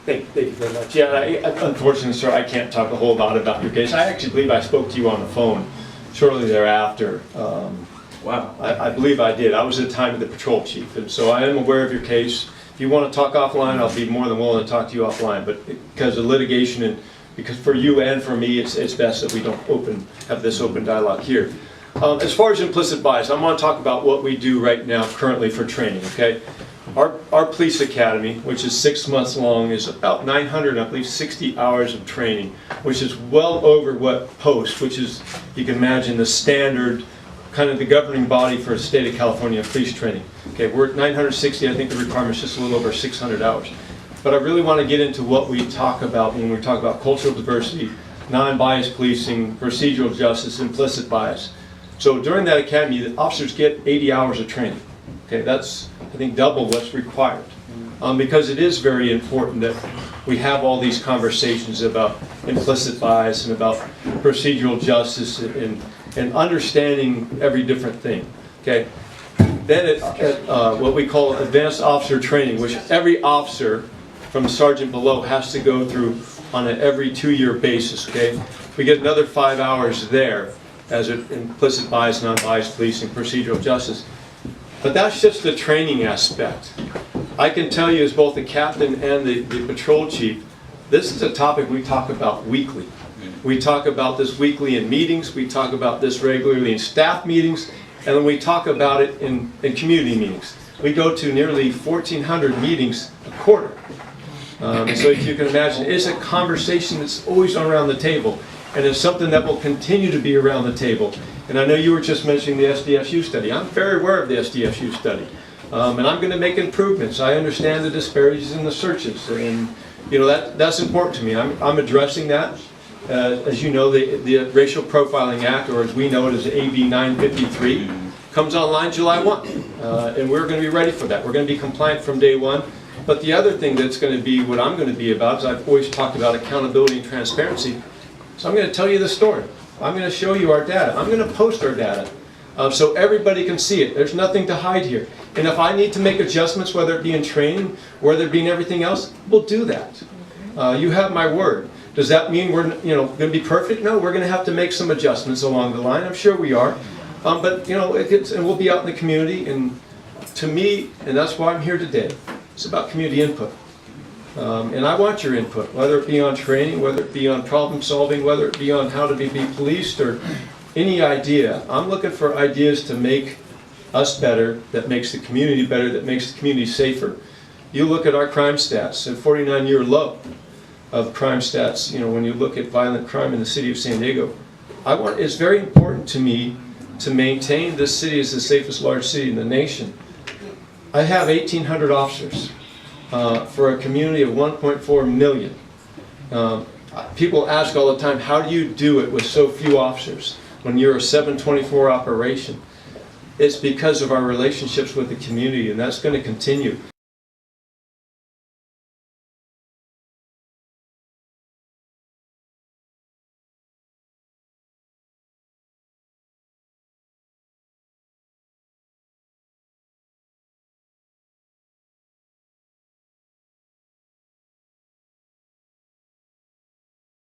Thank you very much. Yeah, unfortunately, sir, I can't talk a whole lot about your case. I actually believe I spoke to you on the phone shortly thereafter. Wow. I believe I did. I was at the time of the patrol chief, and so I am aware of your case. If you want to talk offline, I'll be more than willing to talk to you offline. But because of litigation and because for you and for me, it's best that we don't have this open dialogue here. As far as implicit bias, I want to talk about what we do right now currently for training. Okay. Our police academy, which is 6 months long, is about 900, I believe, 60 hours of training, which is well over what POST, which is, you can imagine, the standard, kind of the governing body for the state of California police training. Okay, we're at 960, I think the requirement is just a little over 600 hours. But I really want to get into what we talk about when we talk about cultural diversity, non-biased policing, procedural justice, implicit bias. So during that academy, the officers get 80 hours of training. Okay, that's, I think, double what's required. Because it is very important that we have all these conversations about implicit bias and about procedural justice and understanding every different thing. Okay. Then at what we call advanced officer training, which every officer from sergeant below has to go through on an every 2-year basis. Okay, we get another 5 hours there as an implicit bias, non-biased policing, procedural justice. But that's just the training aspect. I can tell you as both the captain and the patrol chief, this is a topic we talk about weekly. We talk about this weekly in meetings, we talk about this regularly in staff meetings, and then we talk about it in community meetings. We go to nearly 1,400 meetings a quarter. So if you can imagine, it's a conversation that's always around the table, and it's something that will continue to be around the table. And I know you were just mentioning the SDSU study. I'm very aware of the SDSU study. And I'm going to make improvements. I understand the disparities in the searches. And you know that's important to me. I'm addressing that. As you know, the Racial Profiling Act, or as we know it as AB 953, comes online July 1. And we're going to be ready for that. We're going to be compliant from day one. But the other thing that's going to be what I'm going to be about is I've always talked about accountability and transparency. So I'm going to tell you the story. I'm going to show you our data. I'm going to post our data so everybody can see it. There's nothing to hide here. And if I need to make adjustments, whether it be in training, whether it be in everything else, we'll do that. You have my word. Does that mean we're going to be perfect? No, we're going to have to make some adjustments along the line. I'm sure we are. But and we'll be out in the community. And to me, and that's why I'm here today, it's about community input. And I want your input, whether it be on training, whether it be on problem solving, whether it be on how to be policed, or any idea. I'm looking for ideas to make us better, that makes the community better, that makes the community safer. You look at our crime stats, a 49-year low of crime stats. When you look at violent crime in the city of San Diego, it's very important to me to maintain this city as the safest large city in the nation. I have 1,800 officers. For a community of 1.4 million. People ask all the time, how do you do it with so few officers when you're a 7/24 operation? It's because of our relationships with the community, and that's going to continue.